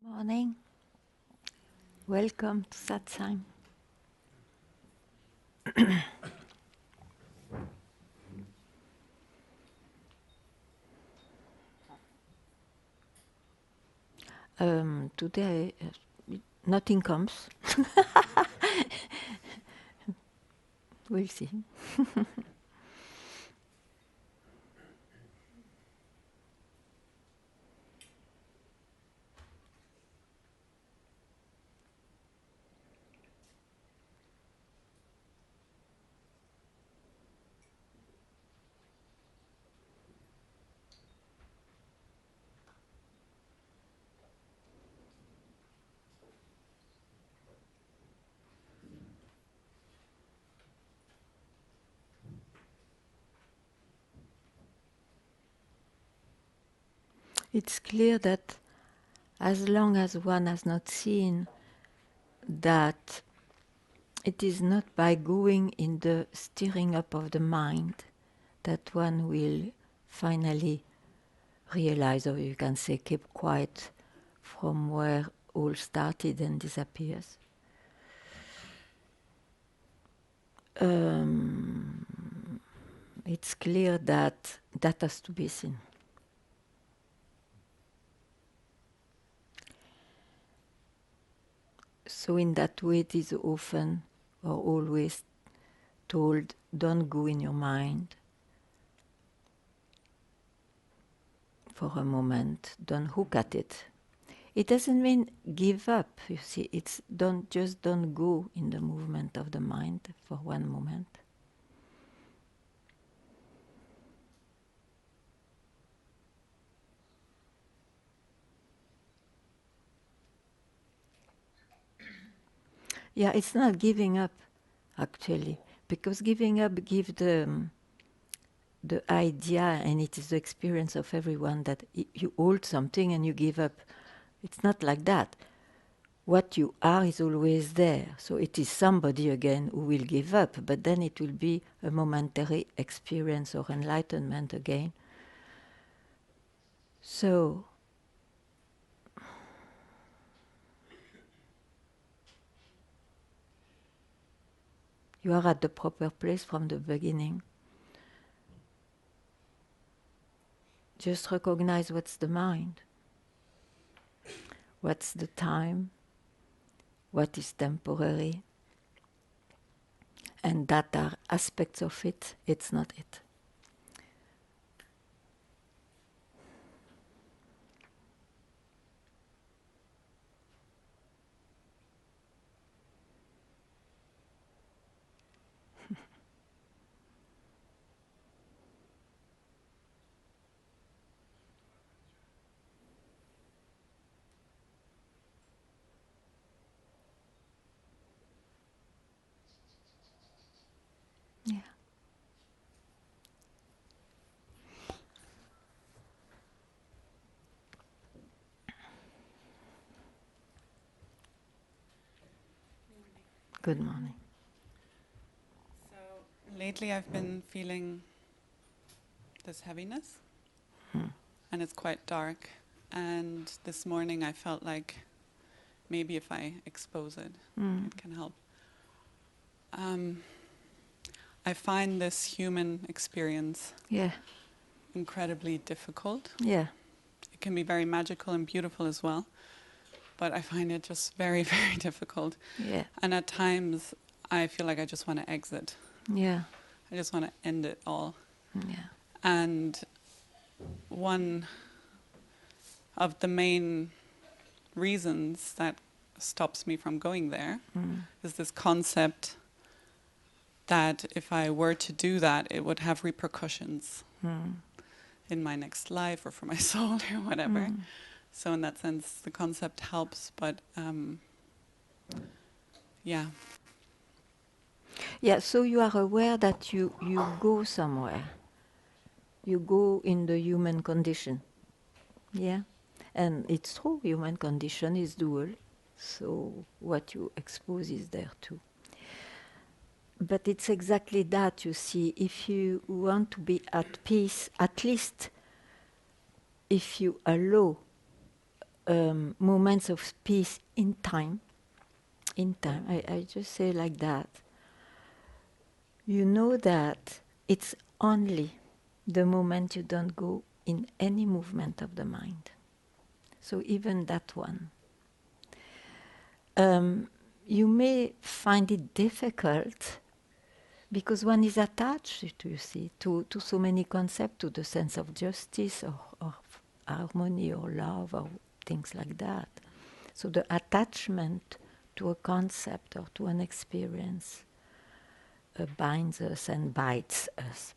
Morning. Welcome to Satsang. Today, nothing comes. We'll see. It's clear that as long as one has not seen that it is not by going in the stirring up of the mind that one will finally realize, or you can say keep quiet from where all started and disappears. It's clear that that has to be seen. So in that way it is often or always told, don't go in your mind for a moment, don't hook at it. It doesn't mean give up, you see, it's don't go in the movement of the mind for one moment. Yeah, it's not giving up actually, because giving up gives the idea, and it is the experience of everyone, that you hold something and you give up. It's not like that. What you are is always there. So it is somebody again who will give up, but then it will be a momentary experience or enlightenment again. So you are at the proper place from the beginning. Just recognize what's the mind, what's the time, what is temporary, and that are aspects of it, it's not it. Yeah. Good morning. So lately I've been feeling this heaviness, and it's quite dark. And this morning I felt like maybe if I expose it, it can help. I find this human experience incredibly difficult. Yeah. It can be very magical and beautiful as well, but I find it just very, very difficult. Yeah. And at times I feel like I just want to exit. Yeah. I just want to end it all. Yeah. And one of the main reasons that stops me from going there is this concept that if I were to do that, it would have repercussions in my next life or for my soul or whatever. So in that sense, the concept helps, but yeah. Yeah, so you are aware that you go somewhere. You go in the human condition. Yeah? And it's true, human condition is dual. So what you expose is there too. But it's exactly that, you see. If you want to be at peace, at least if you allow moments of peace in time. In time, I just say like that. You know that it's only the moment you don't go in any movement of the mind. So even that one. You may find it difficult because one is attached, you see, to so many concepts, to the sense of justice or harmony or love or things like that. So the attachment to a concept or to an experience binds us and bites us.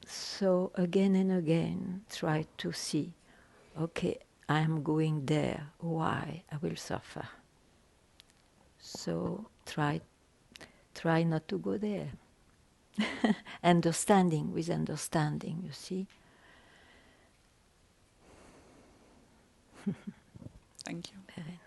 So again and again, try to see, okay, I am going there. Why? I will suffer. So try not to go there. Understanding with understanding, you see. Thank you. Very nice.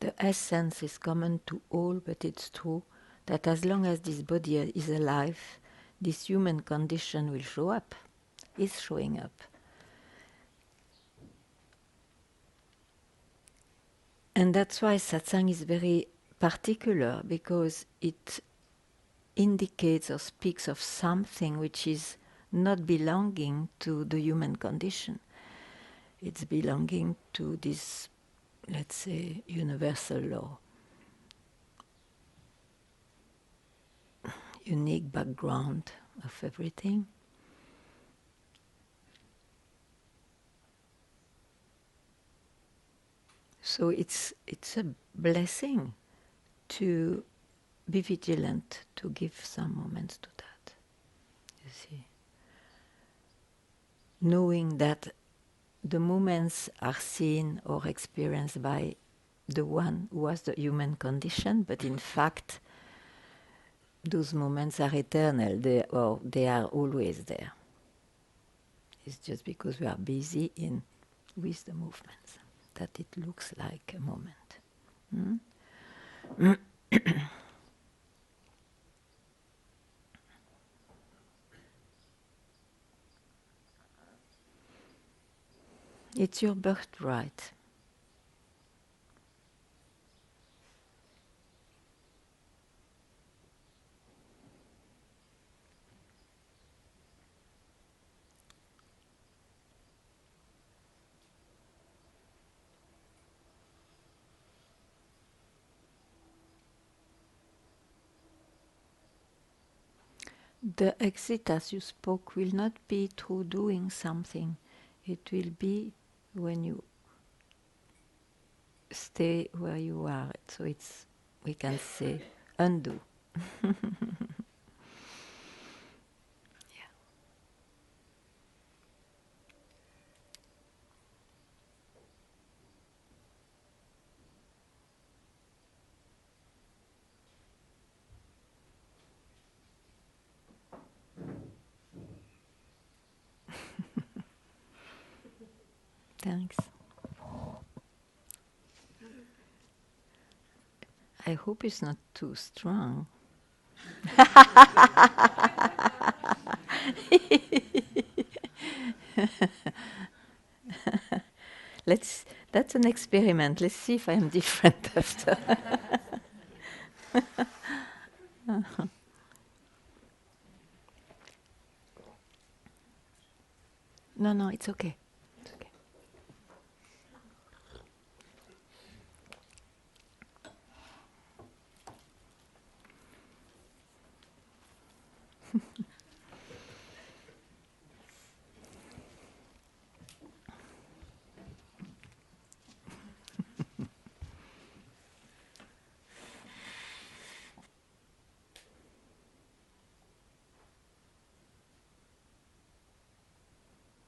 The essence is common to all, but it's true that as long as this body is alive, this human condition will show up, is showing up. And that's why satsang is very particular, because it indicates or speaks of something which is not belonging to the human condition. It's belonging to this, let's say, universal law. Unique background of everything. So it's a blessing to be vigilant, to give some moments to that. You see, knowing that the moments are seen or experienced by the one who has the human condition, but in fact, those moments are eternal. They are always there. It's just because we are busy with the movements that it looks like a moment. It's your birthright. The exit, as you spoke, will not be through doing something. It will be when you stay where you are. So it's, we can say, undo. Thanks. I hope it's not too strong. That's an experiment. Let's see if I am different after. No, it's okay. It's okay.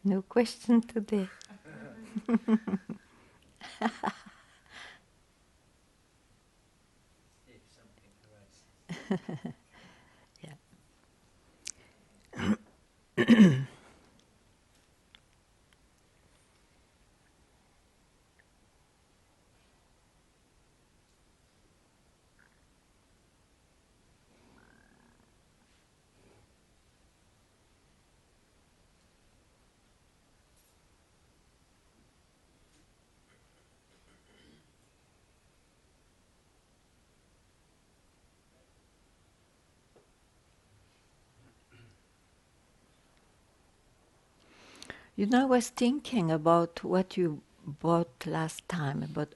No question today. You know, I was thinking about what you brought last time about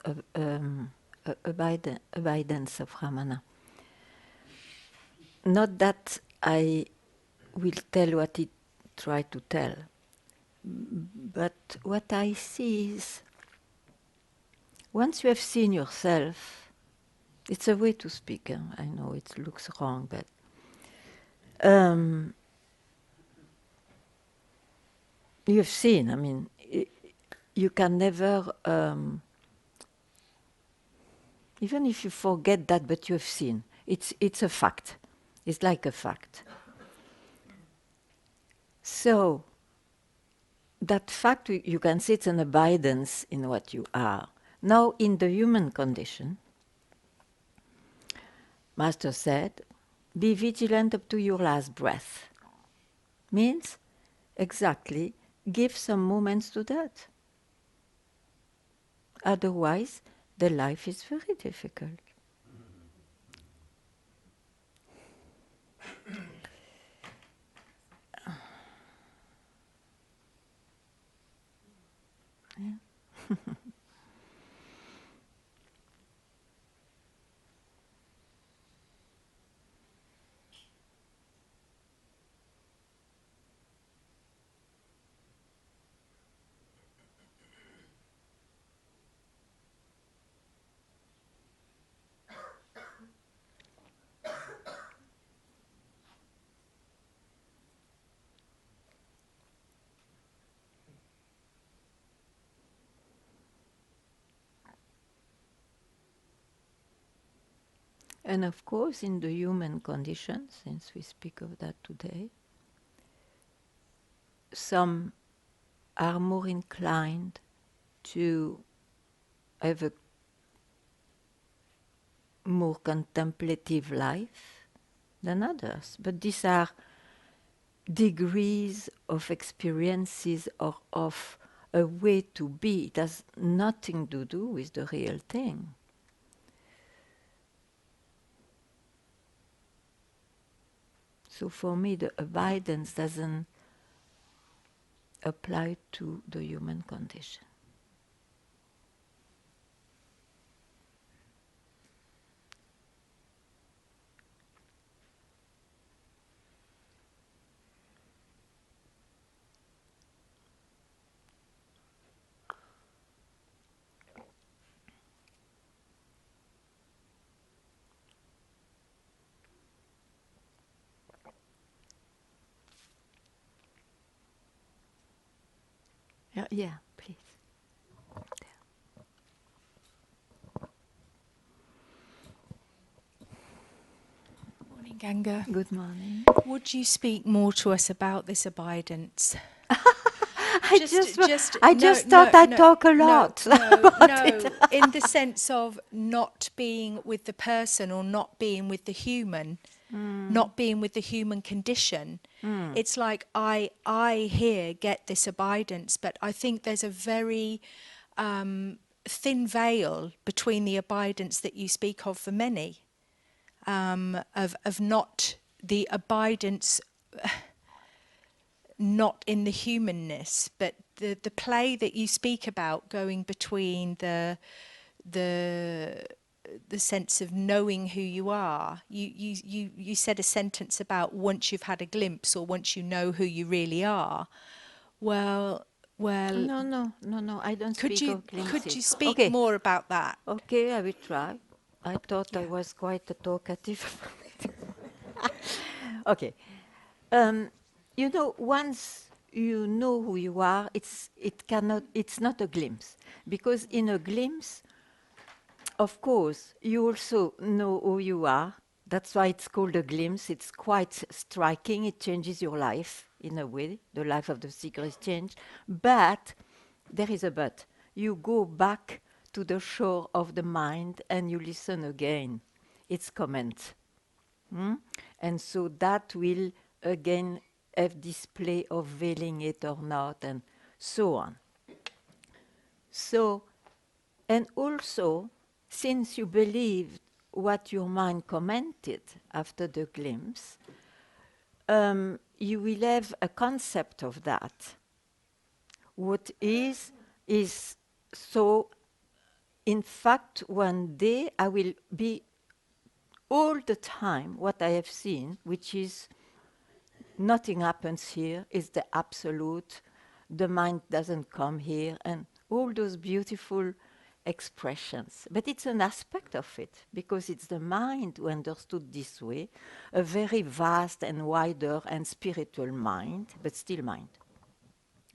abidance of Ramana. Not that I will tell what he tried to tell, but what I see is once you have seen yourself, it's a way to speak. I know it looks wrong, but you have seen. I mean, you can never, even if you forget that, but you have seen. It's a fact. It's like a fact. So that fact, you can see it's an abidance in what you are. Now, in the human condition, Master said, be vigilant up to your last breath. Means, exactly, give some moments to that. Otherwise, the life is very difficult. Yeah. And of course, in the human condition, since we speak of that today, some are more inclined to have a more contemplative life than others. But these are degrees of experiences or of a way to be. It has nothing to do with the real thing. So for me, the abidance doesn't apply to the human condition. Yeah, please. Morning, Ganga. Good morning. Would you speak more to us about this abidance? I just thought I'd talk a lot. No, in the sense of not being with the person or not being with the human, not being with the human condition. It's like I here get this abidance, but I think there's a very thin veil between the abidance that you speak of for many, of not the abidance. Not in the humanness, but the play that you speak about, going between the sense of knowing who you are. You said a sentence about once you've had a glimpse or once you know who you really are. Well. No, I don't speak of glimpses. Could you speak more about that? Okay, I will try. I thought I was quite a talkative. Okay. You know, once you know who you are, it's not a glimpse. Because in a glimpse, of course, you also know who you are. That's why it's called a glimpse. It's quite striking. It changes your life in a way. The life of the seeker is changed. But there is a but. You go back to the shore of the mind and you listen again. It's comment. And so that will again have display of veiling it or not, and so on. So, and also, since you believed what your mind commented after the glimpse, you will have a concept of that. what is so. In fact, one day I will be all the time what I have seen, which is nothing happens here, is the absolute, the mind doesn't come here, and all those beautiful expressions. But it's an aspect of it, because it's the mind who understood this way, a very vast and wider and spiritual mind, but still mind.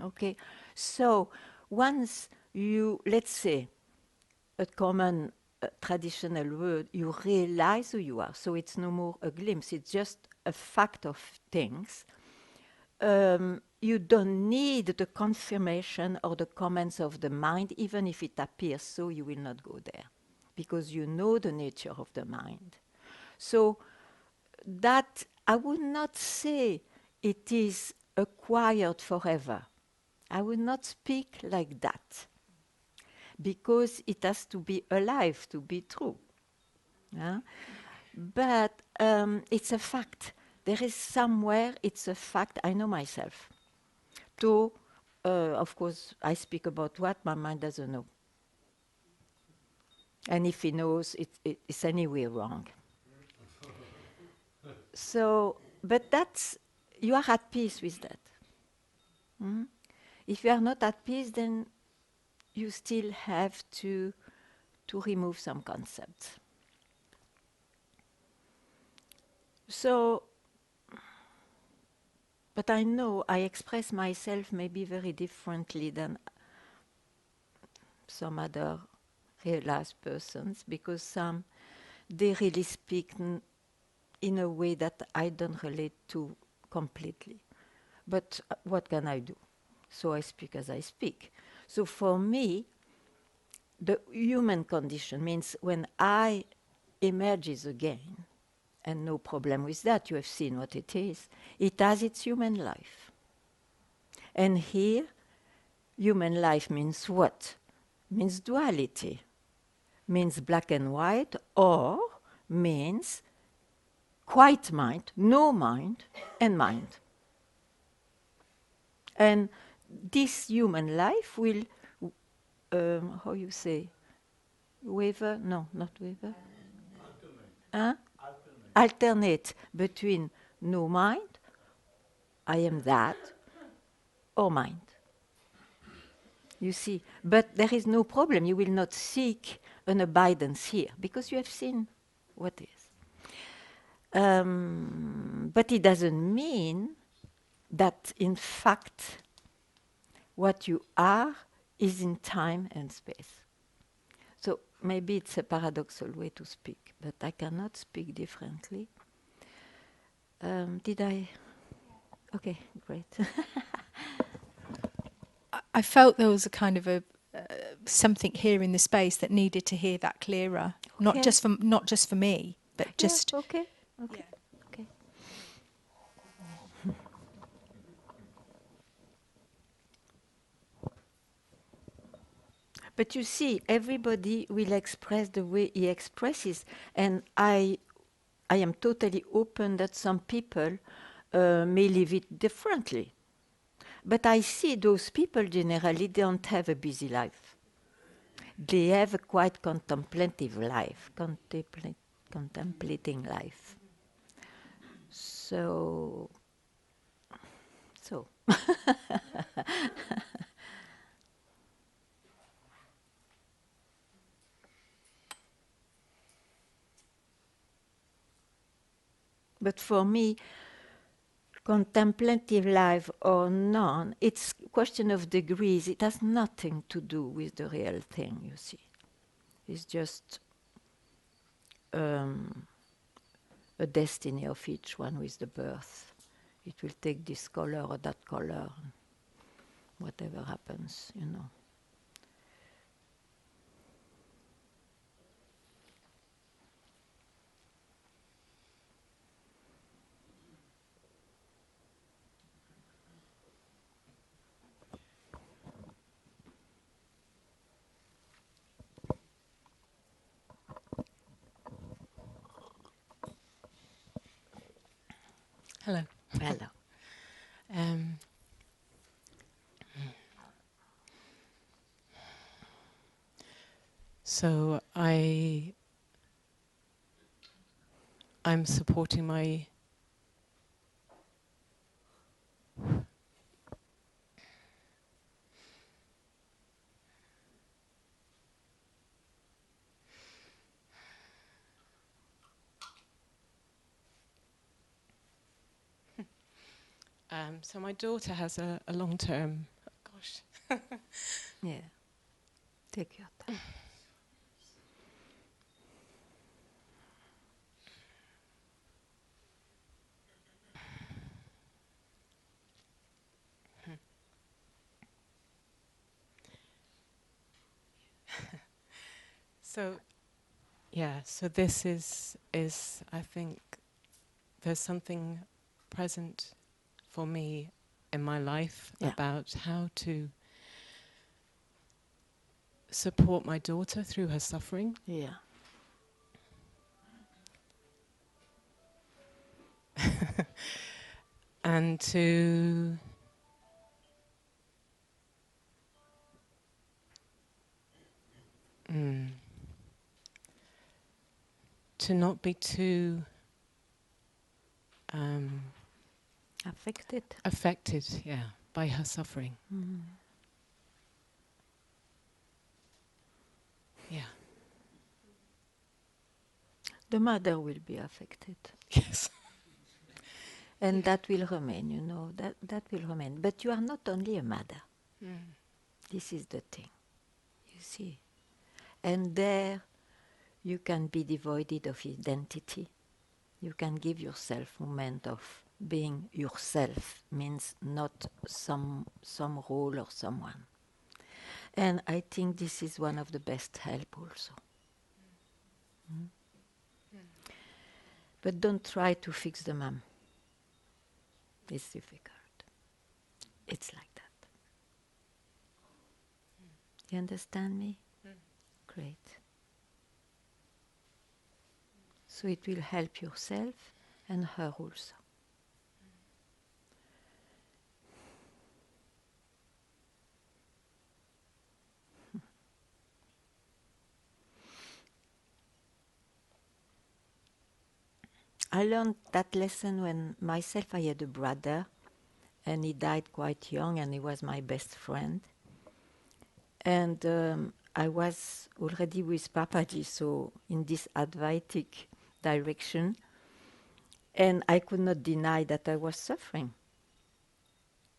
Okay? So once you, let's say, a common traditional word, you realize who you are. So it's no more a glimpse, it's just a fact of things. You don't need the confirmation or the comments of the mind, even if it appears so, you will not go there, because you know the nature of the mind. So that I would not say it is acquired forever. I would not speak like that, because it has to be alive to be true. Yeah? But it's a fact. There is somewhere, it's a fact, I know myself. So, of course, I speak about what my mind doesn't know. And if he knows, it's anyway wrong. So, but that's, you are at peace with that. Mm? If you are not at peace, then you still have to remove some concepts. So, but I know I express myself maybe very differently than some other realized persons, because some, they really speak in a way that I don't relate to completely. But what can I do? So I speak as I speak. So for me, the human condition means when I emerges again, and no problem with that, you have seen what it is, it has its human life. And here, human life means what? Means duality, means black and white, or means quiet mind, no mind, and mind. And this human life will, how you say, waver? No, not waver. Huh? Alternate between no mind, I am that, or mind. You see, but there is no problem. You will not seek an abidance here, because you have seen what is. But it doesn't mean that, in fact, what you are is in time and space. So maybe it's a paradoxal way to speak, but I cannot speak differently. Did I? Okay, great. I felt there was a kind of a something here in the space that needed to hear that clearer, not Okay. just for me, but just Yeah, okay. Okay. Okay. But you see, everybody will express the way he expresses, and I am totally open that some people may live it differently. But I see those people generally don't have a busy life. They have a quite contemplative life, contemplating life. So. But for me, contemplative life or none, it's question of degrees. It has nothing to do with the real thing, you see. It's just a destiny of each one with the birth. It will take this color or that color, whatever happens, you know. Hello. Hello. Um, So I'm supporting my so my daughter has a long-term, gosh. Yeah. Take your time. So yeah, so this is I think there's something present for me in my life Yeah. about how to support my daughter through her suffering. Yeah. And to not be too Affected. affected, by her suffering. Yeah. The mother will be affected. Yes. And that will remain, that will remain. But you are not only a mother. This is the thing, you see. And there you can be devoid of identity. You can give yourself a moment of being yourself, means not some role or someone. And I think this is one of the best help also. But don't try to fix the mom. It's difficult. It's like that. You understand me? Great. So it will help yourself and her also. I learned that lesson when myself I had a brother and he died quite young and he was my best friend. And I was already with Papaji, so in this Advaitic direction. And I could not deny that I was suffering.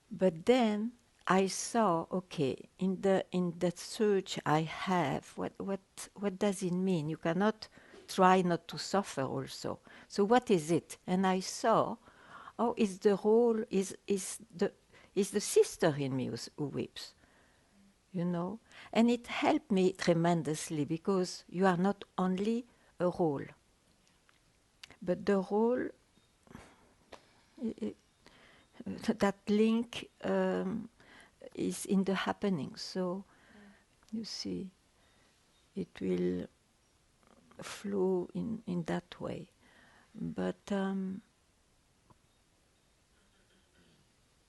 But then I saw, okay, in the search I have, what does it mean? You cannot try not to suffer also. So what is it? And I saw, oh, is the role is the sister in me who weeps, and it helped me tremendously because you are not only a role, but the role. That link is in the happening. So, you see, it will flow in that way. But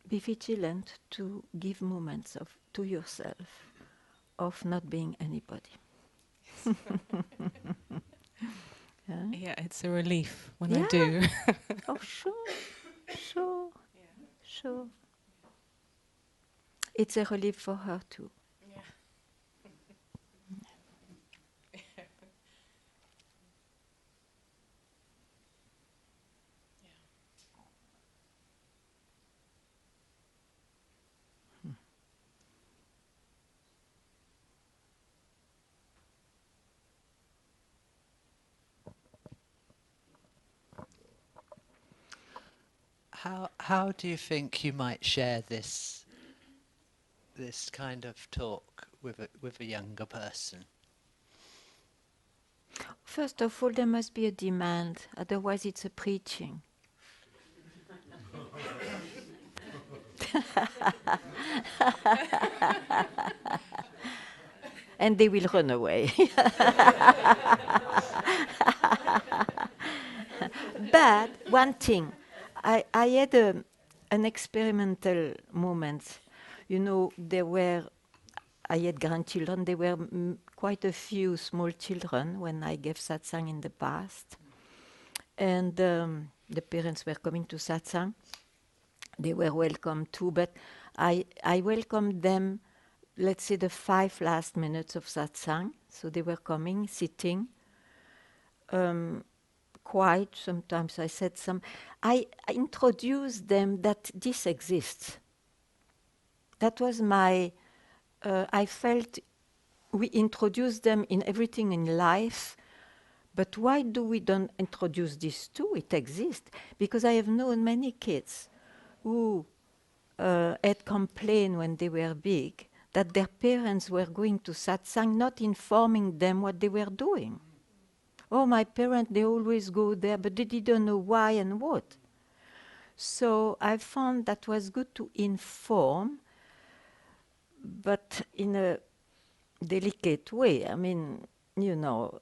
be vigilant to give moments to yourself of not being anybody. Yeah, it's a relief when I Yeah. do. Oh, sure. It's a relief for her too. How do you think you might share this kind of talk with a younger person? First of all, there must be a demand, otherwise it's a preaching. And they will run away. But one thing, I had an experimental moment. I had grandchildren, they were quite a few small children when I gave satsang in the past. And the parents were coming to satsang. They were welcome too, but I welcomed them, let's say, the 5 last minutes of satsang. So they were coming, sitting, quiet. Sometimes I said I introduced them that this exists. That was my, I felt we introduce them in everything in life, but why do we don't introduce this too? It exists. Because I have known many kids who had complained when they were big that their parents were going to satsang, not informing them what they were doing. Oh, my parents, they always go there, but they didn't know why and what. So I found that was good to inform, but in a delicate way. I mean, you know,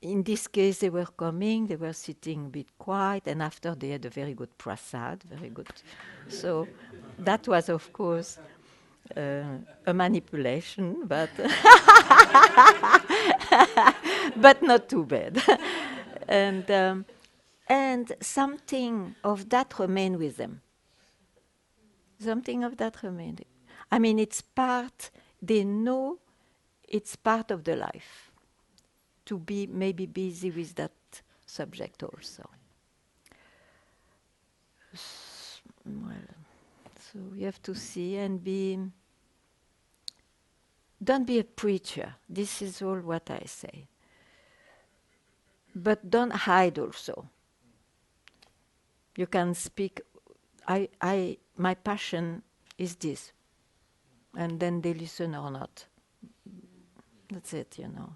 in this case, they were coming, they were sitting a bit quiet, and after they had a very good prasad, very good. So that was, of course, a manipulation, but but not too bad. And something of that remained with them. Something of that remained. I mean, it's part, they know it's part of the life to be maybe busy with that subject also. Well, so you have to see and be, don't be a preacher. This is all what I say. But don't hide also. You can speak, my passion is this. And then they listen or not. That's it, you know.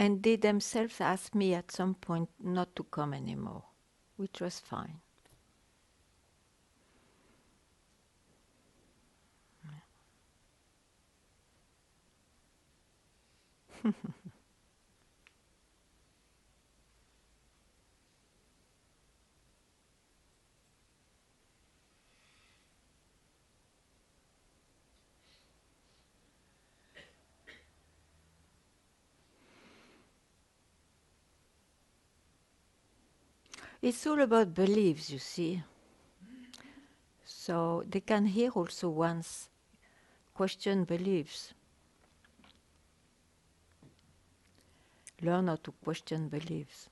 And they themselves asked me at some point not to come anymore, which was fine. It's all about beliefs, you see. So they can hear also once question beliefs. Learn how to question beliefs.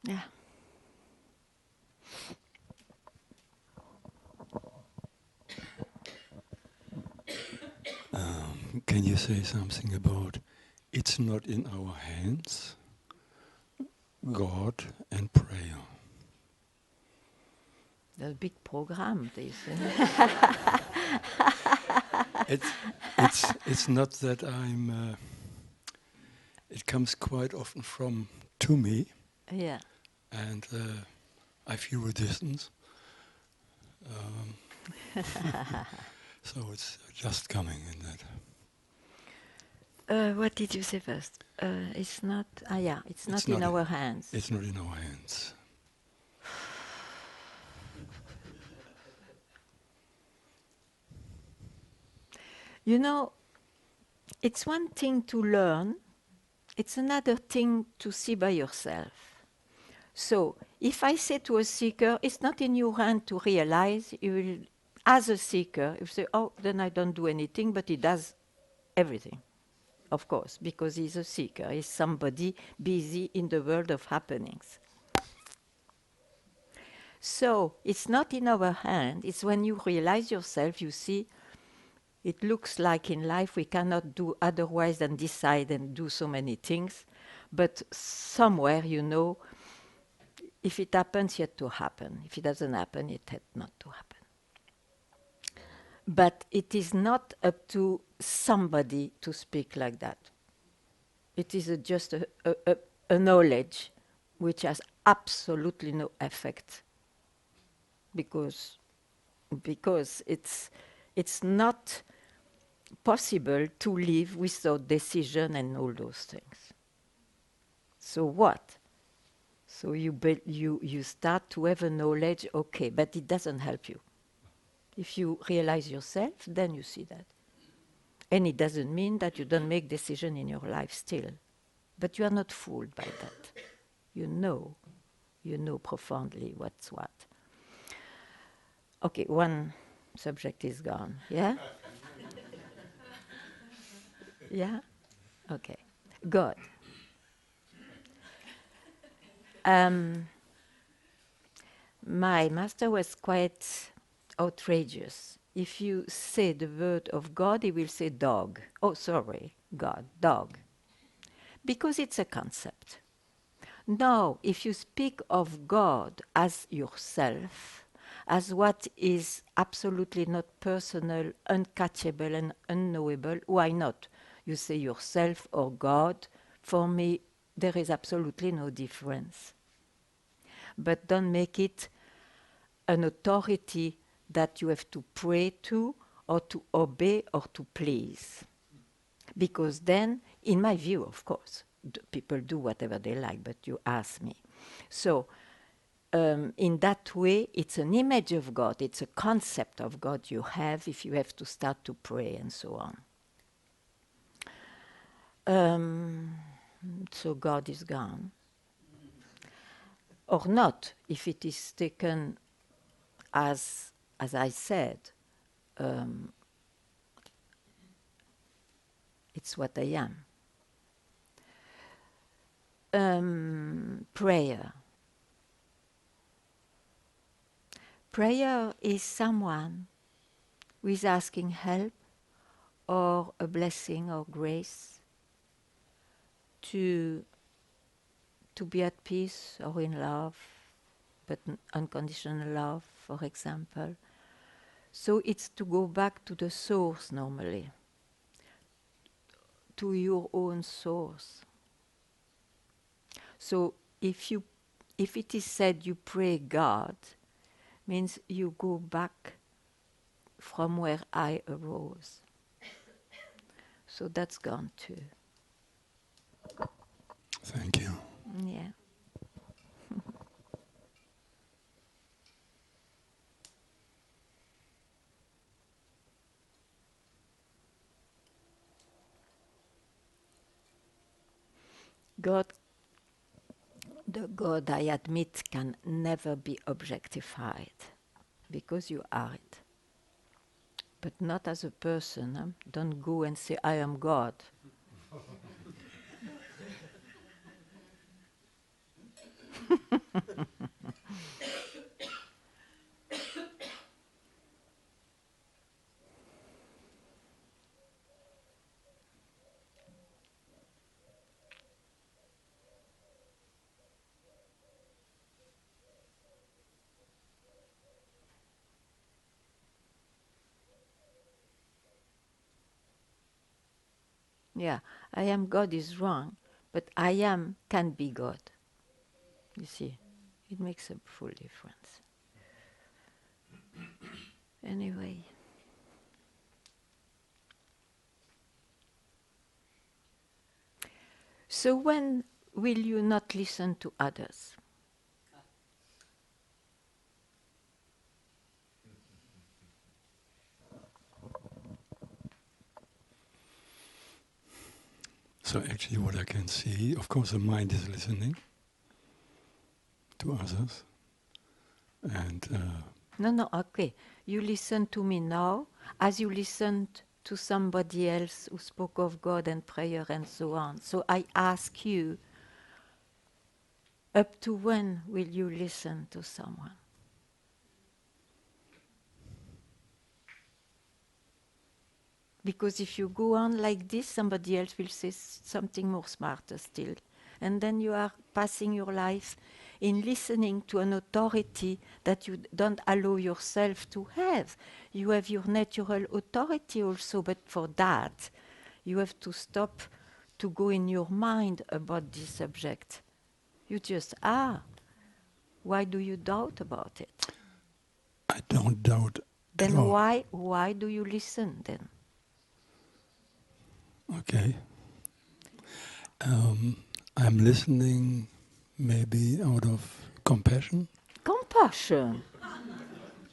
Yeah. Can you say something about it's not in our hands, God and prayer? The big program, this. It's not that I'm. It comes quite often to me, Yeah. and I feel a distance. So it's just coming in that. What did you say first? It's not. It's not in our hands. It's not in our hands. You know, it's one thing to learn. It's another thing to see by yourself. So, if I say to a seeker, it's not in your hand to realize, you will, as a seeker, you say, oh, then I don't do anything, but he does everything, of course, because he's a seeker. He's somebody busy in the world of happenings. So, it's not in our hand. It's when you realize yourself, you see, It looks like in life we cannot do otherwise than decide and do so many things, but somewhere, you know, if it happens, yet to happen. If it doesn't happen, it had not to happen. But it is not up to somebody to speak like that. It is just a knowledge which has absolutely no effect, because it's not possible to live without decision and all those things. So what? So you start to have a knowledge, okay, but it doesn't help you. If you realize yourself, then you see that. And it doesn't mean that you don't make decision in your life still. But you are not fooled by that. You know profoundly what's what. Okay, one subject is gone. Yeah? Yeah? Okay. God. My master was quite outrageous. If you say the word of God, he will say dog. Oh, sorry, God, dog. Because it's a concept. Now, if you speak of God as yourself, as what is absolutely not personal, uncatchable and unknowable, why not? You say yourself or God. For me, there is absolutely no difference. But don't make it an authority that you have to pray to or to obey or to please. Because then, in my view, of course, people do whatever they like, but you ask me. So, in that way, it's an image of God, it's a concept of God you have if you have to start to pray and so on. So God is gone. Or not, if it is taken as I said, it's what I am. Prayer. Prayer is someone who is asking help or a blessing or grace to be at peace or in love, but unconditional love, for example. So it's to go back to the source normally, to your own source. So if it is said you pray God, means you go back from where I arose. So that's gone too. Thank you. Yeah. God, the God I admit can never be objectified, because you are it. But not as a person. Huh? Don't go and say, I am God. Yeah, I am God is wrong, but I am can be God. You see, it makes a full difference. Anyway. So when will you not listen to others? So actually what I can see, of course the mind is listening to others. And No, okay. You listen to me now as you listened to somebody else who spoke of God and prayer and so on. So I ask you, up to when will you listen to someone? Because if you go on like this, somebody else will say something more smarter still. And then you are passing your life in listening to an authority that you don't allow yourself to have. You have your natural authority also, but for that, you have to stop to go in your mind about this subject. You just are. Why do you doubt about it? I don't doubt at Then all. why do you listen then? Okay. I'm listening maybe out of compassion. Compassion.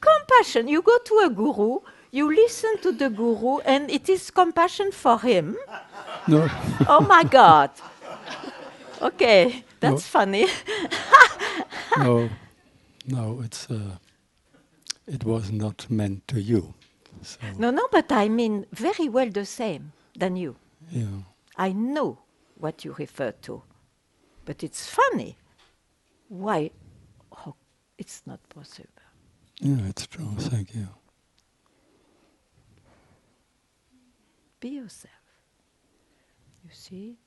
Compassion. You go to a guru, you listen to the guru, and it is compassion for him. No, Oh my God. Okay, no, that's funny. no, it was not meant to you. So, No, but I mean very well the same than you. yeah. I know what you refer to, but it's funny. Why? Oh, it's not possible. Yeah, it's true. Thank you. Be yourself. You see?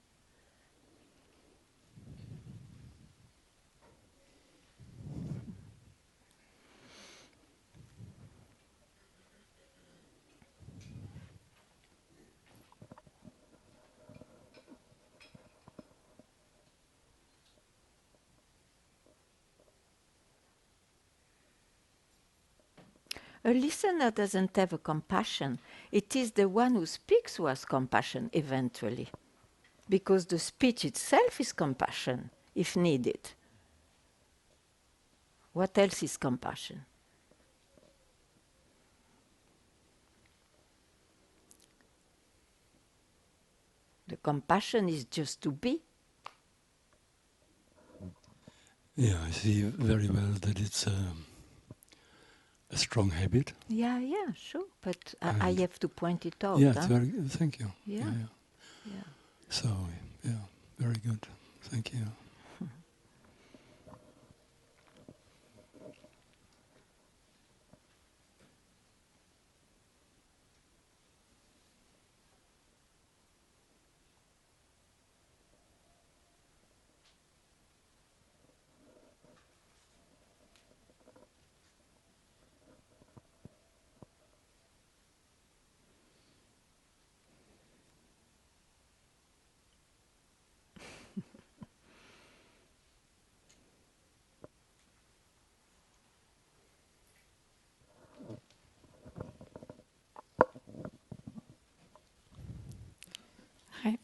A listener doesn't have a compassion. It is the one who speaks who has compassion eventually. Because the speech itself is compassion, if needed. What else is compassion? The compassion is just to be. Yeah, I see very well that it's a strong habit. Yeah, sure. But I And have to point it out. yeah, it's very. Thank you. Yeah. Yeah. So yeah, very good. Thank you.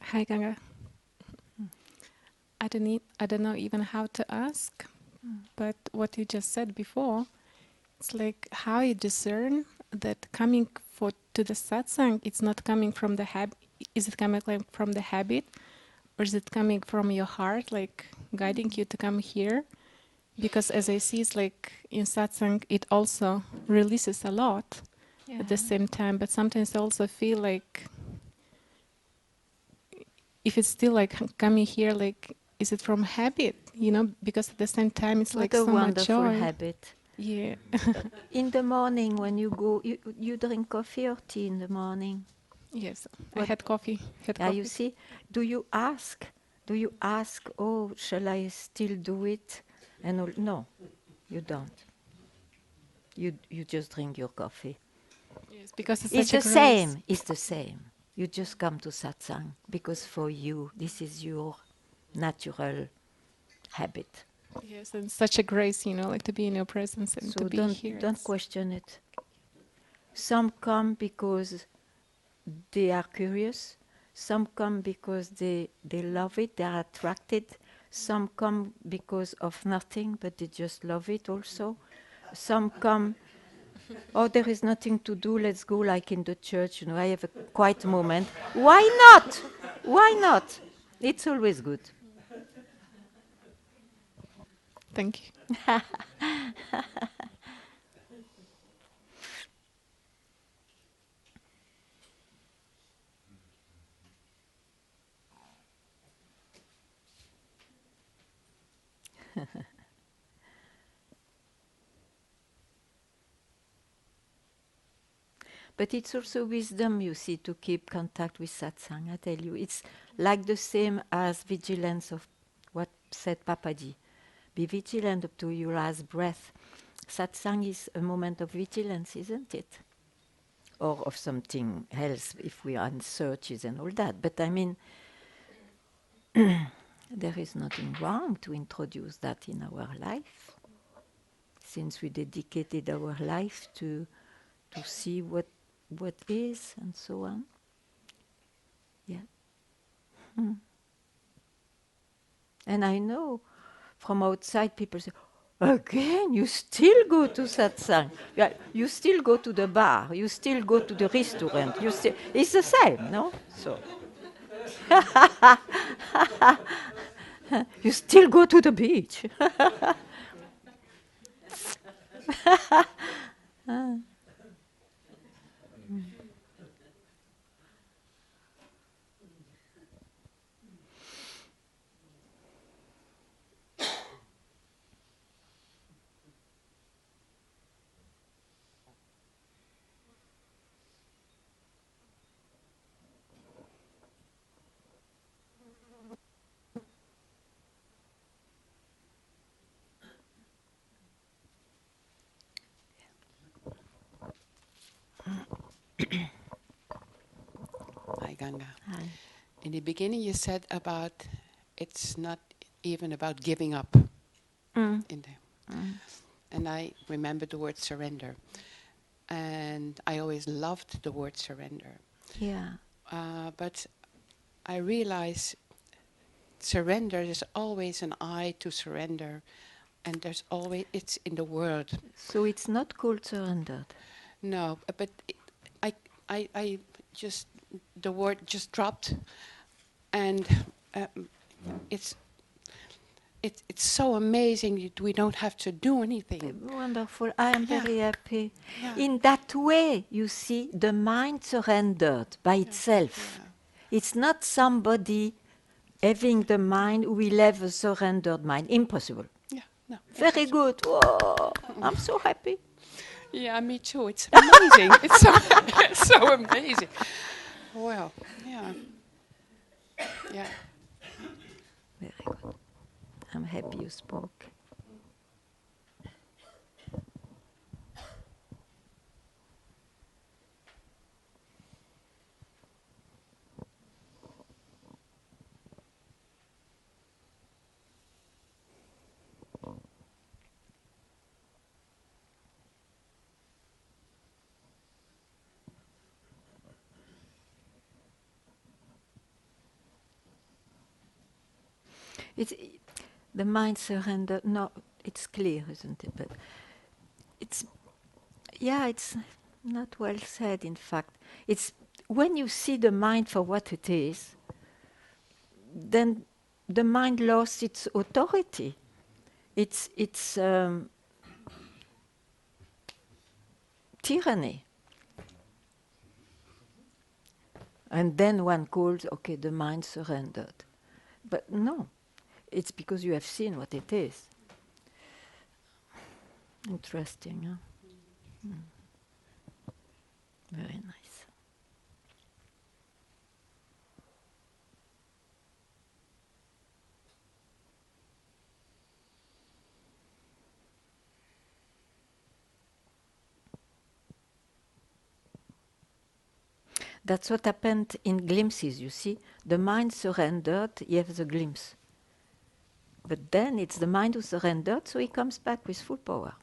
Hi, Ganga. I don't know even how to ask, but what you just said before, it's like how you discern that coming to the satsang, it's not coming from the habit. Is it coming like from the habit, or is it coming from your heart, like guiding you to come here? Because as I see, it's like in satsang, it also releases a lot at the same time, but sometimes I also feel like if it's still like coming here, like, is it from habit, because at the same time it's What like a so much wonderful joy. habit. Yeah. In the morning when you go, you drink coffee or tea in the morning? Yes, I What- had coffee. You see, do you ask, oh, shall I still do it? And no, you don't. You just drink your coffee. Yes, because it's It's such a the grace. same. It's the same. You just come to satsang because for you this is your natural habit. Yes, and such a grace, like to be in your presence and So to be here. don't question it. Some come because they are curious. Some come because they love it, they are attracted. Some come because of nothing, but they just love it also. Some come, oh, there is nothing to do, let's go like in the church, I have a quiet moment. Why not? Why not? It's always good. Thank you. But it's also wisdom, you see, to keep contact with satsang. I tell you, it's like the same as vigilance of what said Papaji. Be vigilant up to your last breath. Satsang is a moment of vigilance, isn't it? Or of something else, if we are in searches and all that. But I mean, there is nothing wrong to introduce that in our life, since we dedicated our life to see what is and so on. Yeah. And I know from outside people say, again, you still go to satsang. Yeah, you still go to the bar. You still go to the restaurant. It's the same, no? So you still go to the beach. Hi, Ganga. Hi. In the beginning, you said about it's not even about giving up. Mm. In there. And I remember the word surrender. And I always loved the word surrender. Yeah. But I realize surrender is always an I to surrender. And there's always, it's in the world. So it's not called surrendered. No, but I just, the word just dropped. And it's so amazing that we don't have to do anything. Wonderful. I am Yeah. very happy. Yeah. In that way, you see, the mind surrendered by itself. Yeah. It's not somebody having the mind who will have a surrendered mind. Impossible. Yeah, no. Very good. Whoa, I'm so happy. Yeah, me too. It's amazing. It's so amazing. Well, yeah. Yeah. Very good. I'm happy you spoke. It's the mind surrender. No, it's clear, isn't it? But it's it's not well said. In fact, it's when you see the mind for what it is, then the mind lost its authority. It's tyranny. And then one calls, okay, the mind surrendered. But no, it's because you have seen what it is. Interesting, huh? Very nice. That's what happened in glimpses, you see. The mind surrendered, he has a glimpse. But then it's the mind who surrendered, so he comes back with full power.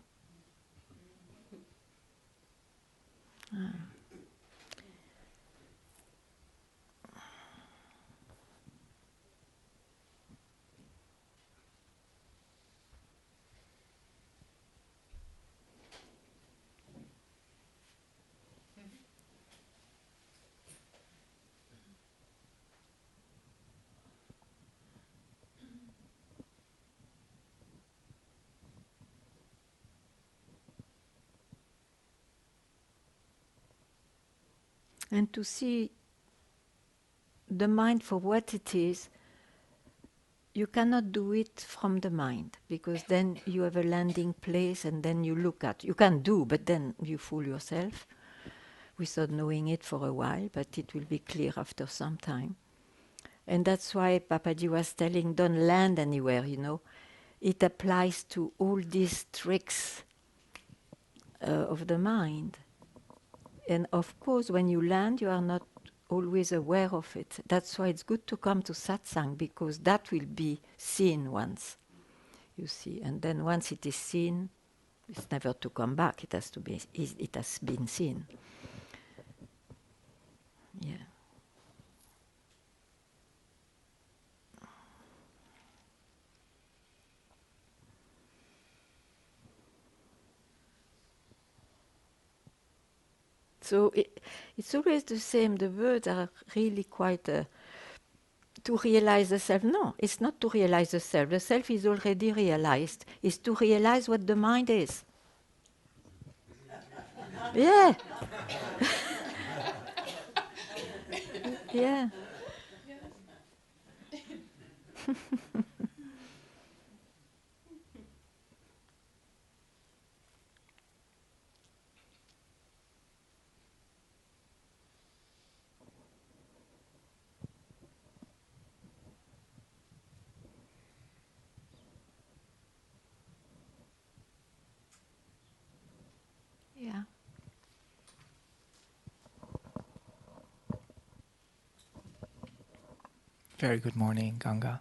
And to see the mind for what it is, you cannot do it from the mind, because then you have a landing place and then you look at. You can do, but then you fool yourself. without knowing it for a while, but it will be clear after some time. And that's why Papaji was telling, don't land anywhere, you know. It applies to all these tricks of the mind. And of course, when you land, you are not always aware of it. That's why it's good to come to Satsang, because that will be seen once, you see. And then once it is seen, it's never to come back. It has to be. It has been seen. Yeah. So it's always the same. The words are really quite to realize the self. No, it's not to realize the self. The self is already realized. It's to realize what the mind is. Yeah. Yeah. Yeah. Very good morning, Ganga.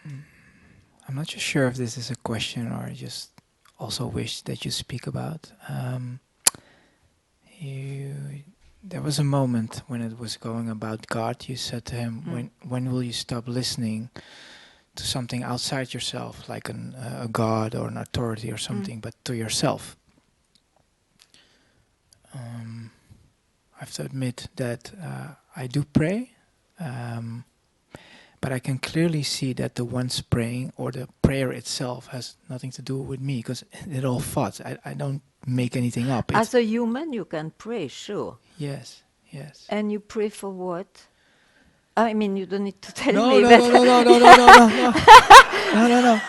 I'm not just sure if this is a question or just also wish that you speak about. There was a moment when it was going about God. You said to him, "When will you stop listening to something outside yourself, like a God or an authority or something, but to yourself?" I have to admit that I do pray. But I can clearly see that the one's praying or the prayer itself has nothing to do with me, because it all thoughts. I don't make anything up. As a human, you can pray, sure. Yes, yes. And you pray for what? I mean, you don't need to tell No, me. no, But no, no, no, no, no, no, no, no, no, no, no.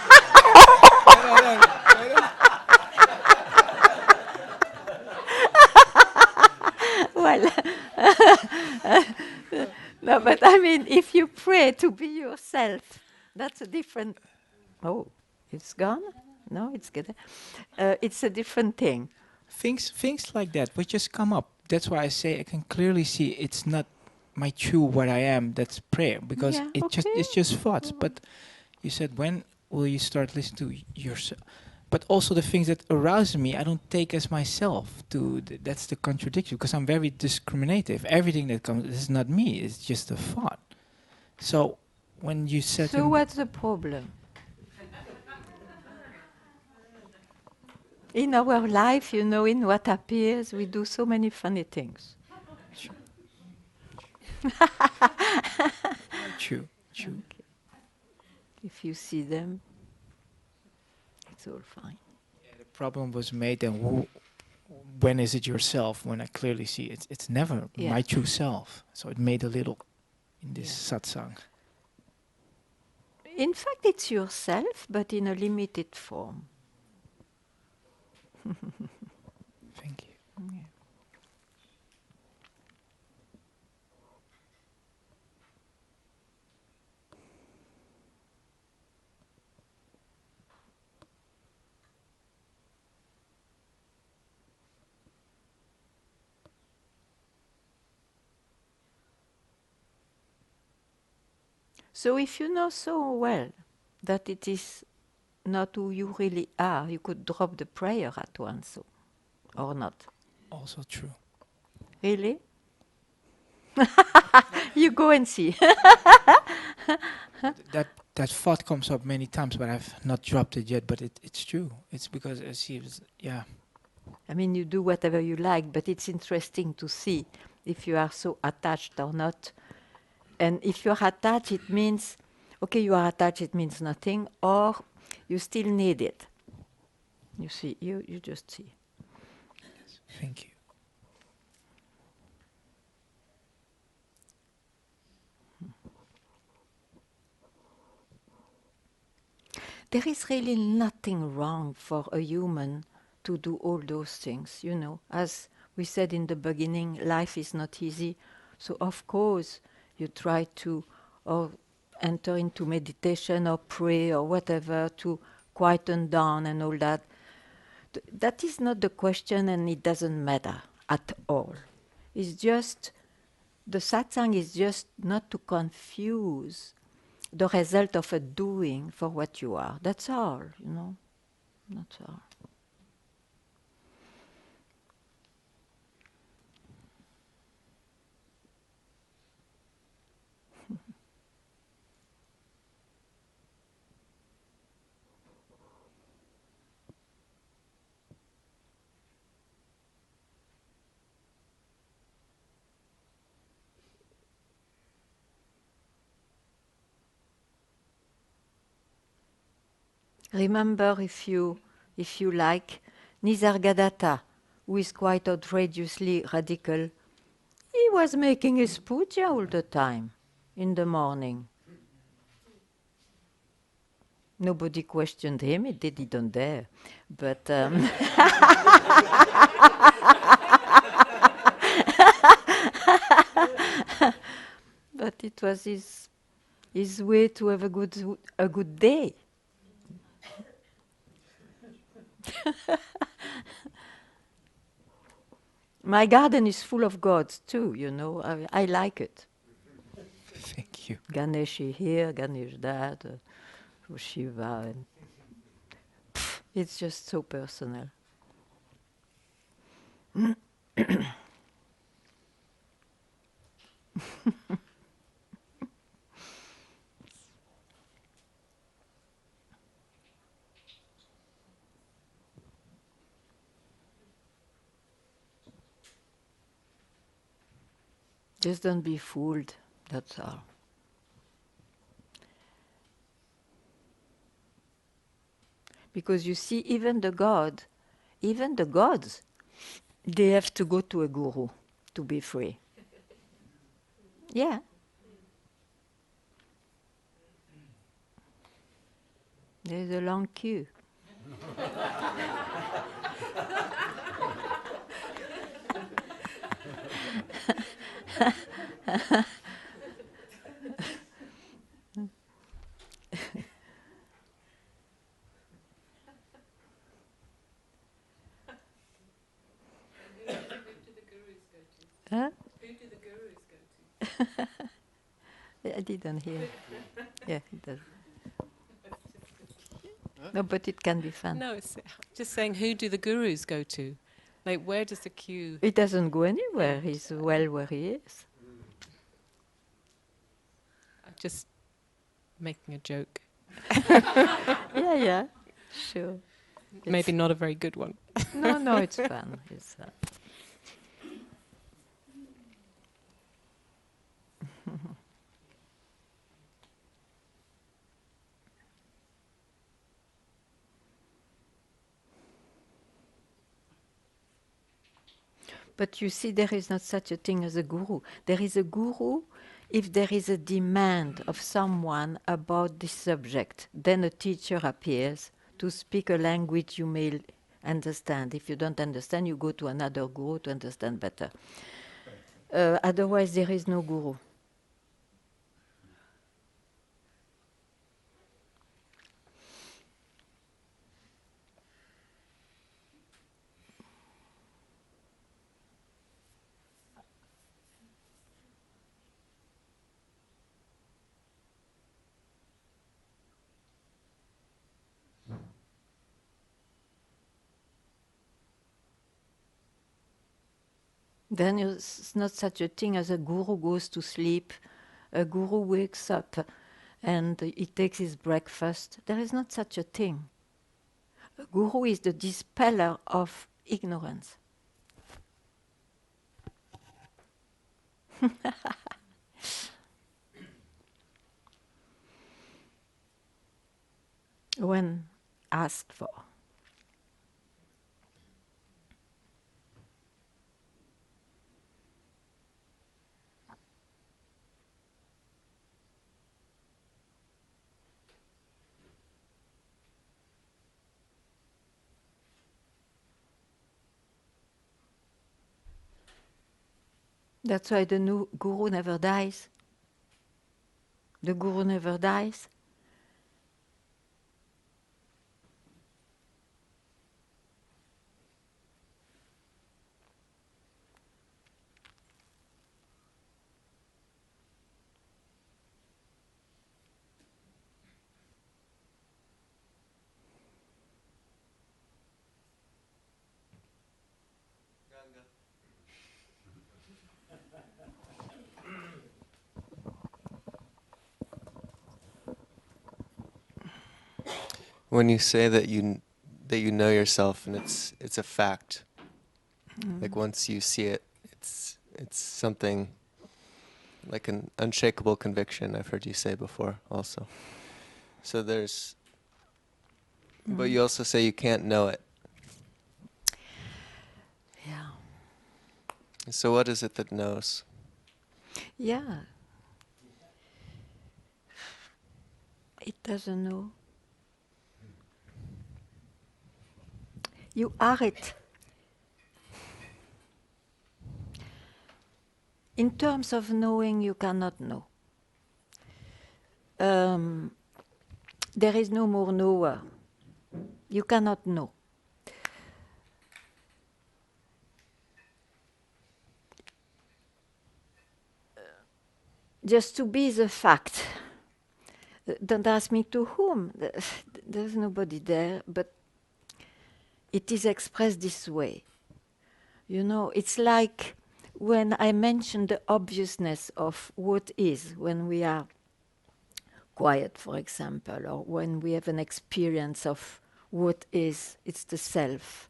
Well, no, but I mean, if you pray to be yourself, that's a different. Oh, it's gone? No, it's good. It's a different thing. Things like that would just come up. That's why I say I can clearly see it's not my true what I am. That's prayer, because Yeah, it's just thoughts. But you said, when will you start listening to yourself? But also the things that arouse me, I don't take as myself. That's the contradiction, because I'm very discriminative. Everything that comes, this is not me. It's just a thought. So when you said, So what's the problem? In our life, you know, in what appears, we do so many funny things. true. Okay. If you see them, it's all fine. Yeah, the problem was made, and when is it yourself? When I clearly see it's never my true self. So it made a little in this satsang. In fact, it's yourself, but in a limited form. Thank you. Yeah. So if you know so well that it is not who you really are, you could drop the prayer at once, or not. Also true. Really? You go and see. That thought comes up many times, but I've not dropped it yet. But it's true. It's because I see yeah. I mean, you do whatever you like, but it's interesting to see if you are so attached or not. And if you're attached, it means, okay, you are attached, it means nothing, or you still need it. You see, you just see. Yes. Thank you. There is really nothing wrong for a human to do all those things, you know. As We said in the beginning, life is not easy. So of course, you try to or enter into meditation or pray or whatever to quieten down and all that. That is not the question, and it doesn't matter at all. It's just, the satsang is just not to confuse the result of a doing for what you are. That's all, you know. That's all. Remember, if you like, Nisargadatta, who is quite outrageously radical, he was making his puja all the time in the morning. Nobody questioned him, he didn't dare. But but it was his way to have a good day. My garden is full of gods too, you know. I like it. Thank you. Ganesh here, Ganesh that, Shiva. And it's just so personal. Just don't be fooled, that's all. Because you see, even the gods, they have to go to a guru to be free. Yeah. There's a long queue. Huh? Who do the gurus go to? I didn't hear. Yeah, it does. No, but it can be fun. No, it's just saying, who do the gurus go to? Like, where does the queue... It doesn't go anywhere. He's well where he is. I'm just making a joke. Yeah, sure. Maybe not a very good one. No, it's fun. It's, But you see, there is not such a thing as a guru. There is a guru if there is a demand of someone about this subject. Then a teacher appears to speak a language you may understand. If you don't understand, you go to another guru to understand better. Otherwise, there is no guru. Then it's not such a thing as a guru goes to sleep, a guru wakes up and he takes his breakfast. There is not such a thing. A guru is the dispeller of ignorance. When asked for. That's why the new guru never dies. The guru never dies. When you say that you know yourself and it's a fact, like once you see it, it's something like an unshakable conviction. I've heard you say before, also. So there's, but you also say you can't know it. Yeah. So what is it that knows? Yeah. It doesn't know. You are it. In terms of knowing, you cannot know. There is no more knower. You cannot know. Just to be the fact. Don't ask me to whom. There's nobody there, but it is expressed this way. You know, it's like when I mentioned the obviousness of what is, when we are quiet, for example, or when we have an experience of what is, it's the self.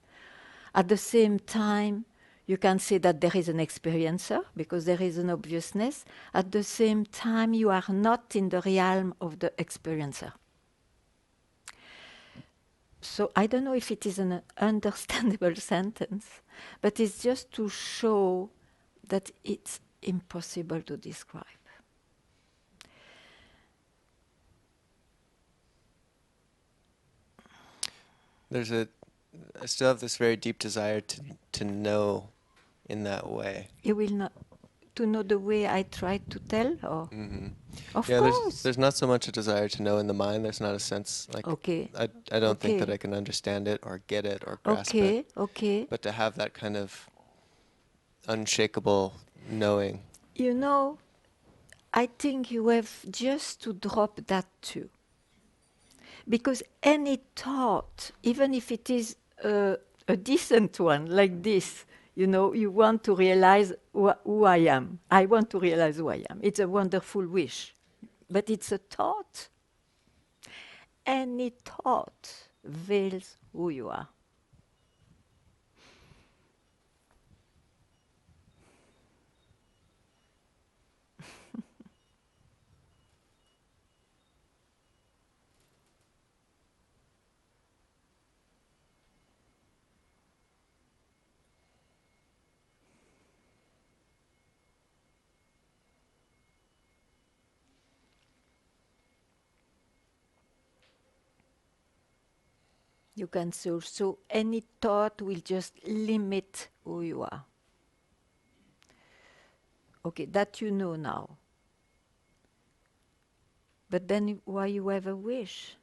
At the same time, you can say that there is an experiencer because there is an obviousness. At the same time, you are not in the realm of the experiencer. So I don't know if it is an understandable sentence, but it's just to show that it's impossible to describe. I still have this very deep desire to know in that way. You will not to know the way I tried to tell, or of Yeah, course. there's not so much a desire to know in the mind. There's not a sense like I don't think that I can understand it or get it or grasp it. Okay. But to have that kind of unshakable knowing. You know, I think you have just to drop that too. Because any thought, even if it is a decent one, like this, you know, you want to realize who I am. I want to realize who I am. It's a wonderful wish. But it's a thought. Any thought veils who you are. You can say also any thought will just limit who you are. Okay, that you know now. But then why you have a wish?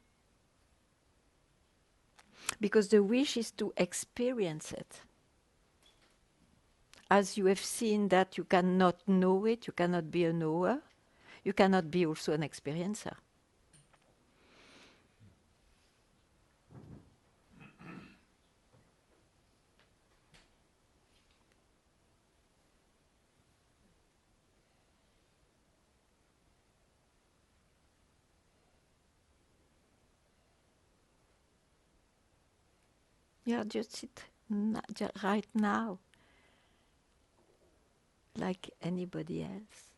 Because the wish is to experience it. As you have seen that you cannot know it, you cannot be a knower, you cannot be also an experiencer. Yeah, just sit right now, like anybody else.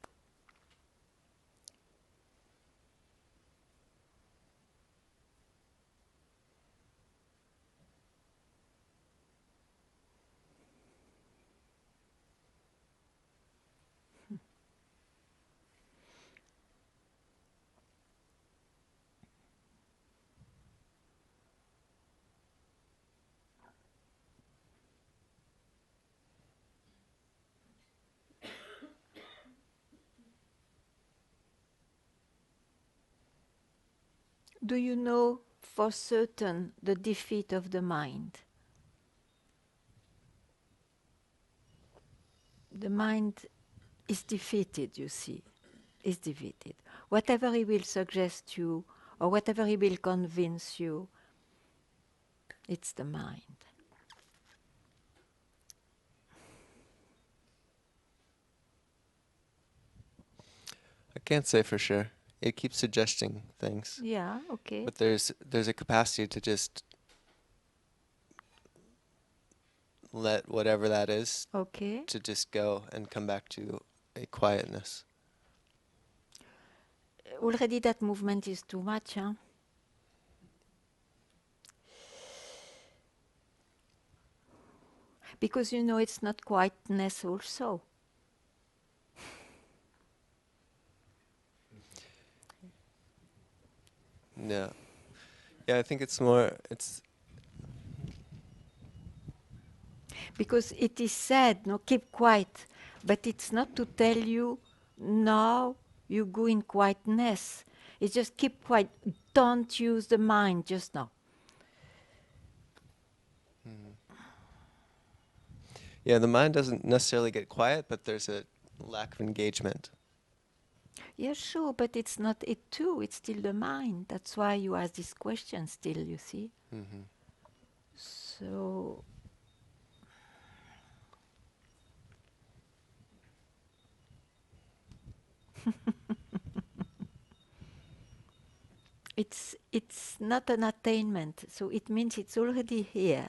Do you know for certain the defeat of the mind? The mind is defeated, you see, is defeated. Whatever he will suggest you, or whatever he will convince you, it's the mind. I can't say for sure. It keeps suggesting things. Yeah, okay. But there's a capacity to just let whatever that is Okay. to just go and come back to a quietness. Already that movement is too much, huh? Because you know it's not quietness also. Yeah. Yeah, I think it's more, Because it is said, no, keep quiet. But it's not to tell you, now you go in quietness. It's just keep quiet. Don't use the mind just now. yeah, the mind doesn't necessarily get quiet, but there's a lack of engagement. Yeah, sure, but it's not it too. It's still the mind. That's why you ask this question still, you see. Mm-hmm. So it's not an attainment. So it means it's already here.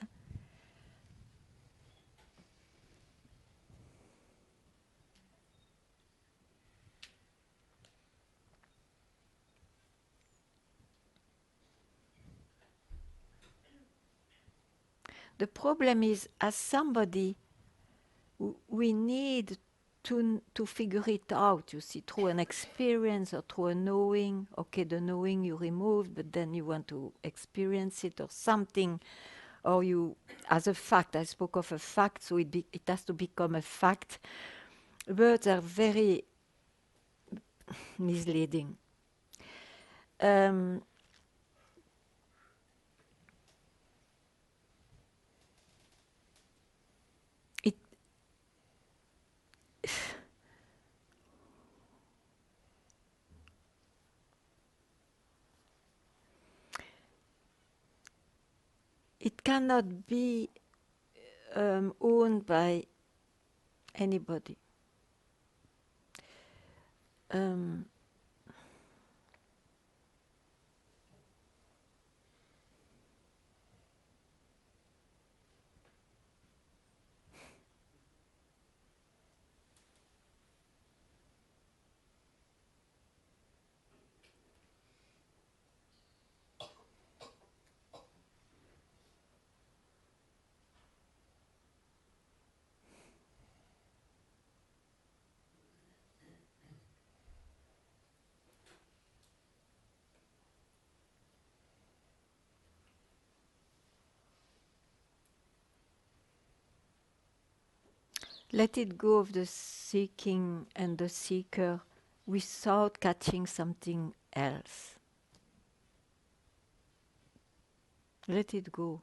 The problem is, as somebody, we need to figure it out, you see, through an experience or through a knowing. Okay, the knowing you removed, but then you want to experience it or something, or you, as a fact, I spoke of a fact, so it has to become a fact. Words are very misleading. Um, it it cannot be owned by anybody. Um, Let it go of the seeking and the seeker without catching something else. Let it go.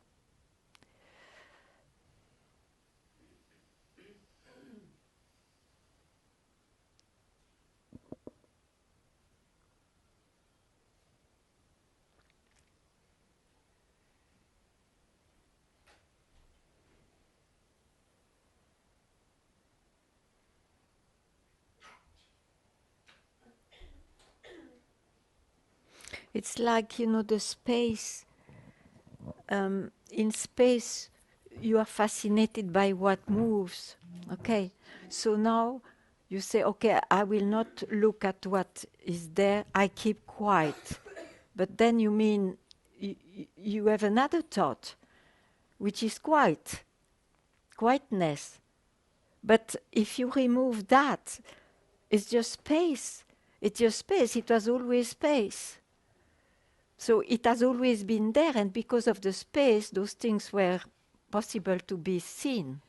It's like, you know, the space. In space, you are fascinated by what moves. Okay, so now you say, okay, I will not look at what is there. I keep quiet. But then you mean you have another thought, which is quietness. But if you remove that, it's just space. It's just space. It was always space. So it has always been there, and because of the space, those things were possible to be seen.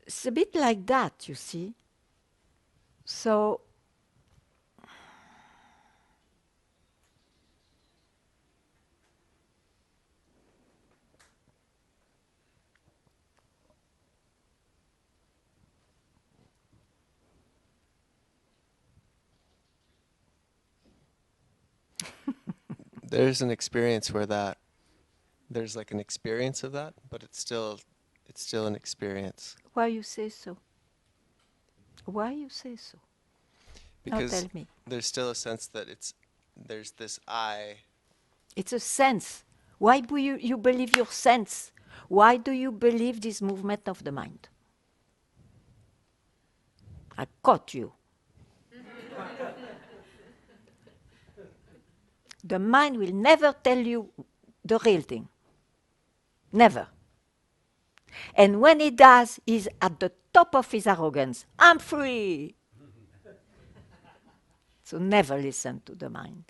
It's a bit like that, you see. So there's an experience where that there's like an experience of that, but it's still an experience. Why you say so? Why you say so? Now Because tell me. there's still a sense that there's this I. It's a sense. Why do you believe your sense? Why do you believe this movement of the mind? I caught you. The mind will never tell you the real thing. Never. And when it does, he's at the top of his arrogance. I'm free. So never listen to the mind.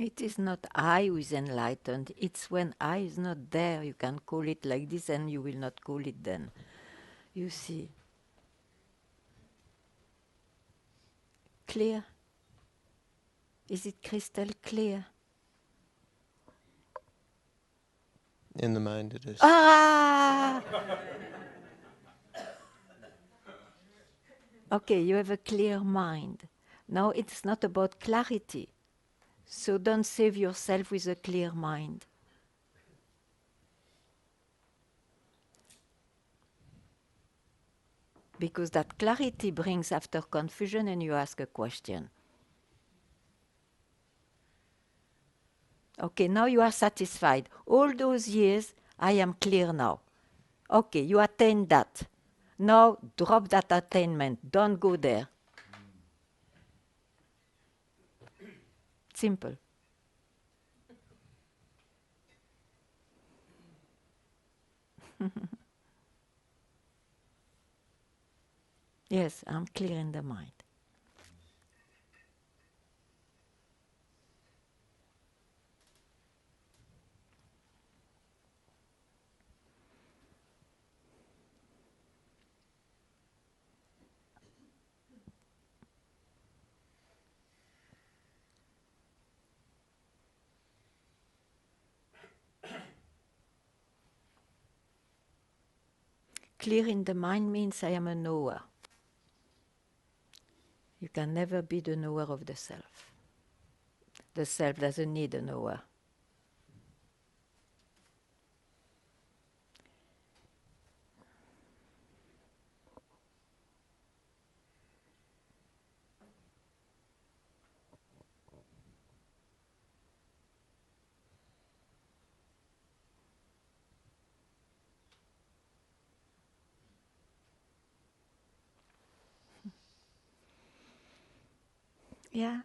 It is not I who is enlightened. It's when I is not there. You can call it like this and you will not call it then. You see. Clear? Is it crystal clear? In the mind it is. Ah! Okay, you have a clear mind. Now it's not about clarity. So don't save yourself with a clear mind. Because that clarity brings after confusion and you ask a question. Okay, now you are satisfied. All those years, I am clear now. Okay, you attained that. Now drop that attainment. Don't go there. Simple. Yes, I'm clear in the mind. Clear in the mind means I am a knower. You can never be the knower of the self. The self doesn't need a knower. Yeah.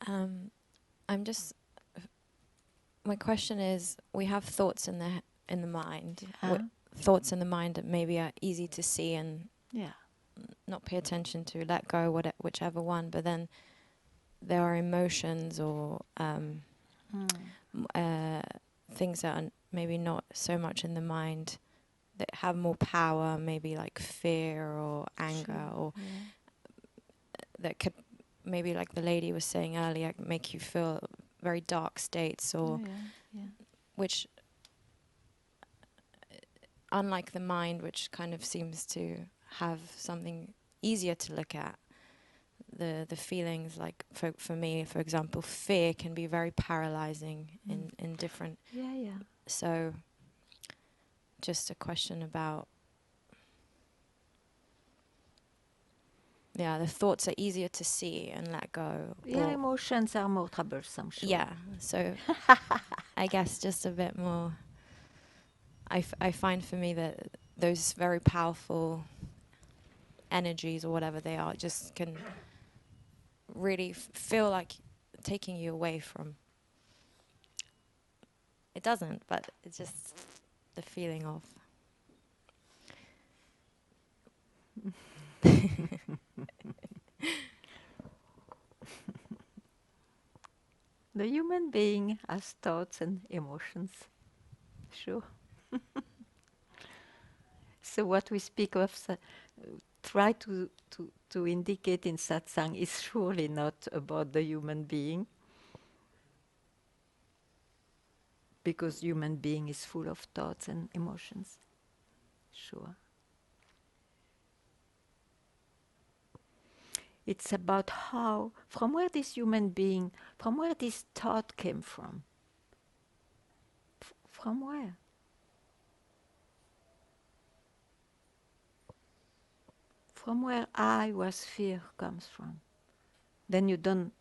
I'm just. My question is: we have thoughts in the mind. Thoughts in the mind that maybe are easy to see and not pay attention to, let go, whichever one. But then there are emotions or things that are maybe not so much in the mind that have more power, maybe like fear or anger, or that could maybe, like the lady was saying earlier, make you feel very dark states, or which, unlike the mind, which kind of seems to have something easier to look at, the feelings, like for me, for example, fear can be very paralyzing in different. So just a question about the thoughts are easier to see and let go. Emotions are more troublesome. Sure. Yeah, so I guess just a bit more. I find for me that those very powerful energies or whatever they are just can really feel like taking you away from. It doesn't, but it's just the feeling of. The human being has thoughts and emotions. Sure. So what we speak of, try to indicate in satsang is surely not about the human being, because human being is full of thoughts and emotions. Sure. It's about how, from where this human being, from where this thought came from. From where? From where I was fear comes from. Then you don't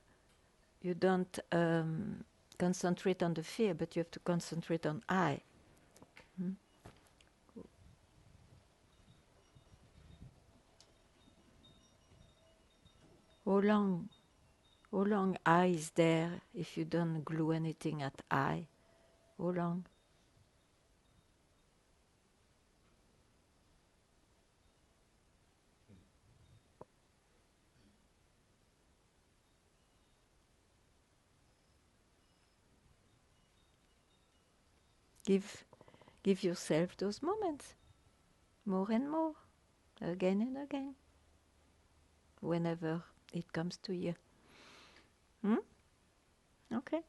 concentrate on the fear, but you have to concentrate on I. Hmm? How long I is there if you don't glue anything at I? How long? Give yourself those moments, more and more, again and again, whenever it comes to you. Hmm? Okay.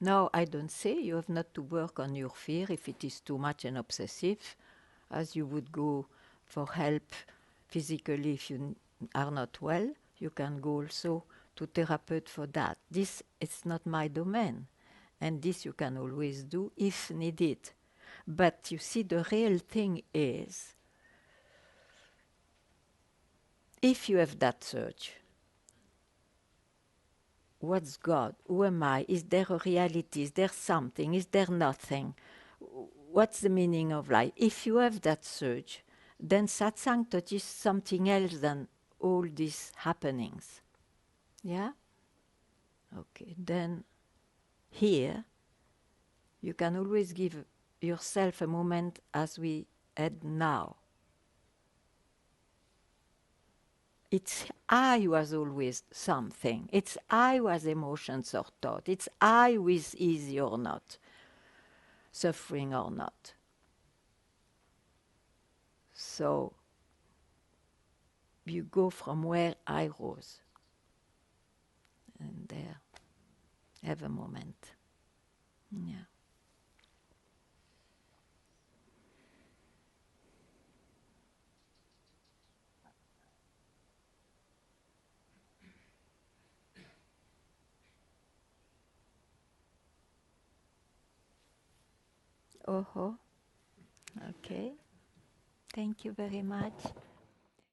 No, I don't say you have not to work on your fear if it is too much and obsessive, as you would go for help physically if you are not well. You can go also to therapist for that. This is not my domain, and this you can always do if needed. But you see, the real thing is, if you have that search, what's God? Who am I? Is there a reality? Is there something? Is there nothing? What's the meaning of life? If you have that search, then satsang touches something else than all these happenings. Yeah? Okay, then here you can always give yourself a moment as we had now. It's I who has always something. It's I who has emotions or thought. It's I who is easy or not, suffering or not. So you go from where I rose, and there, have a moment. Yeah. Oh, okay. Thank you very much.